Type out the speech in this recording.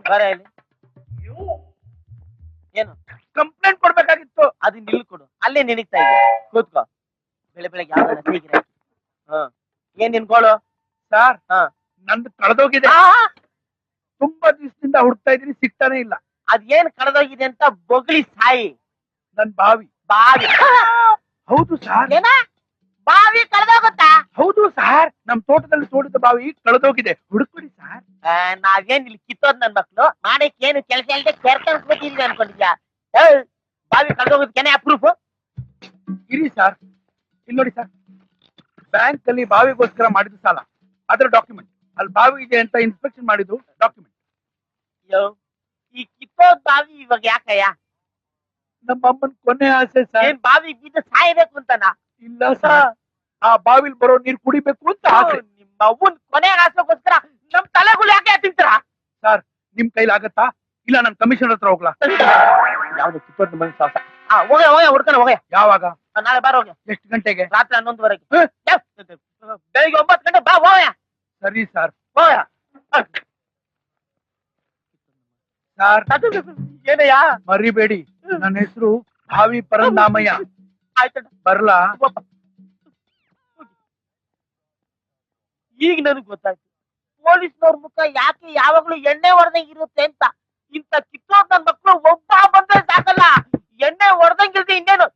ಬರ ಇಲ್ಲಿ. ಏನು ಕಂಪ್ಲೇಂಟ್ ಕೊಡ್ಬೇಕಾಗಿತ್ತು. ಅದು ನಿಲ್ ಕೊಡು, ಅಲ್ಲೇ ನಿನಗ್ತಾ ಇದೆ. ಕೂತ್ಕೋ. ಬೆಳಗ್ಗೆ ಯಾವ್ದನ್ನ ತೆಗಿರೆ. ಏನ್ ನಿನ್ಕೊಳ್ಳು ಸರ್. ನಂದು ಕಳೆದೋಗಿದೆ. ತುಂಬಾ ದಿವಸದಿಂದ ಹುಡುಕ್ತಾ ಇದೀನಿ, ಸಿಗ್ತಾನೆ ಇಲ್ಲ. ಅದೇನ್ ಕಳೆದೋಗಿದೆ ಅಂತ ಬೊಗಳಿ ಸಾಯಿ. ನನ್ ಬಾವಿ. ಬಾವಿ? ಹೌದು ಸರ್. ಏನ ಬಾವಿ ಕಳೆದೋಗುತ್ತಾ? ಹೌದು ಸರ್, ನಮ್ ತೋಟದಲ್ಲಿ ತೋಡಿದ ಬಾವಿ ಕಳೆದೋಗಿದೆ, ಹುಡುಕ್ಬಿಡಿ ಸರ್. ನಾವೇನ್ ಇಲ್ಲಿ ಕಿತ್ತೋದ್ ನನ್ ಮಕ್ಳು ಮಾಡಕ್ ಏನು ಕೆಲಸ ಇಲ್ಲದೆ ಕೇರ್ಕೊಂಡ್ಬಿಟ್ಟಿದ್ವಿ ಅನ್ಕೊಂಡಿದ್ಯಾ? ಬಾವಿ ಕಳೆದೋಗೋದಕ್ಕೇನೆ ಅಪ್ರೂಫ್. ಇರಿ ಸರ್, ಇಲ್ಲಿ ನೋಡಿ ಸರ್, ಬ್ಯಾಂಕ್ ಅಲ್ಲಿ ಬಾವಿಗೋಸ್ಕರ ಮಾಡಿದ ಸಾಲ, ಅದರ ಡಾಕ್ಯುಮೆಂಟ್. ಅಲ್ಲಿ ಬಾವಿ ಇದೆ ಅಂತ ಇನ್ಸ್ಪೆಕ್ಷನ್ ಮಾಡಿದ್ದು ಡಾಕ್ಯುಮೆಂಟ್. ಈ ಕಿತ್ತೋದ್ ಬಾವಿ ಇವಾಗ ಯಾಕಯ್ಯ? ನಮ್ಮ ಅಮ್ಮನ್ ಕೊನೆ ಆಸೆ ಸರ್. ಏನ್ ಬಾವಿ ಬಿದ್ದು ಸಾಯ್ಬೇಕು ಅಂತನ? ಇಲ್ಲ ಸರ್, ಆ ಬಾವಿಲ್ ಬರೋ ನೀರ್ ಕುಡಿಬೇಕು ಅಂತ ಆಸೆ. ನಿಮ್ಮ ಅವ್ವನ್ ಕೊನೆ ಆಸೆಗೋಸ್ಕರ ನಮ್ ತಲೆಗಳು ಯಾಕೆ ತಿಂತೀರಾ? ಸರ್, ನಿಮ್ ಕೈಲಿ ಆಗತ್ತಾ? ಇಲ್ಲ ನನ್ ಕಮಿಷನರ್ ಹತ್ರ ಹೋಗ್ಲಾ? ಯಾವ್ದು ಕಿತ್ತೋದ್ ಮನೆ ಸಾಹಸ? ಹೋಗ ಹೋಗ ಹುಡ್ಕಣ ಹೋಗ. ಯಾವಾಗ? ನಾಳೆ ಬಾರ ಹೋಗಿ. ಎಷ್ಟು ಗಂಟೆಗೆ? ರಾತ್ರಿ 11:30. ಬೆಳಿಗ್ಗೆ 9 ಗಂಟೆ ಬಾ ಹೋಗ. ಸರಿ ಸರ್. ಹೋಗ. ಸರ್ ಏನಯ್ಯ? ಮರಿಬೇಡಿ, ನನ್ನ ಹೆಸರು ಭಾವಿ ಪರಂದಾಮಯ್ಯ. ಆಯ್ತಣ್ಣ, ಬರ್ಲಾ? ಈಗ ನನಗ್ ಗೊತ್ತಾಯ್ತು ಪೊಲೀಸ್ನವ್ರ ಮುಖ ಯಾಕೆ ಯಾವಾಗ್ಲೂ ಎಣ್ಣೆ ಹೊಡೆದಂಗ್ ಇರುತ್ತೆ ಅಂತ. ಇಂತ ಕಿತ್ತೋದ್ ನನ್ ಮಕ್ಳು ಒಬ್ಬ ಬಂದ್ರೆ ಸಾಕಲ್ಲ, ಎಣ್ಣೆ ಹೊಡೆದಂಗಿಲ್ದೆ ಇನ್ನೇನು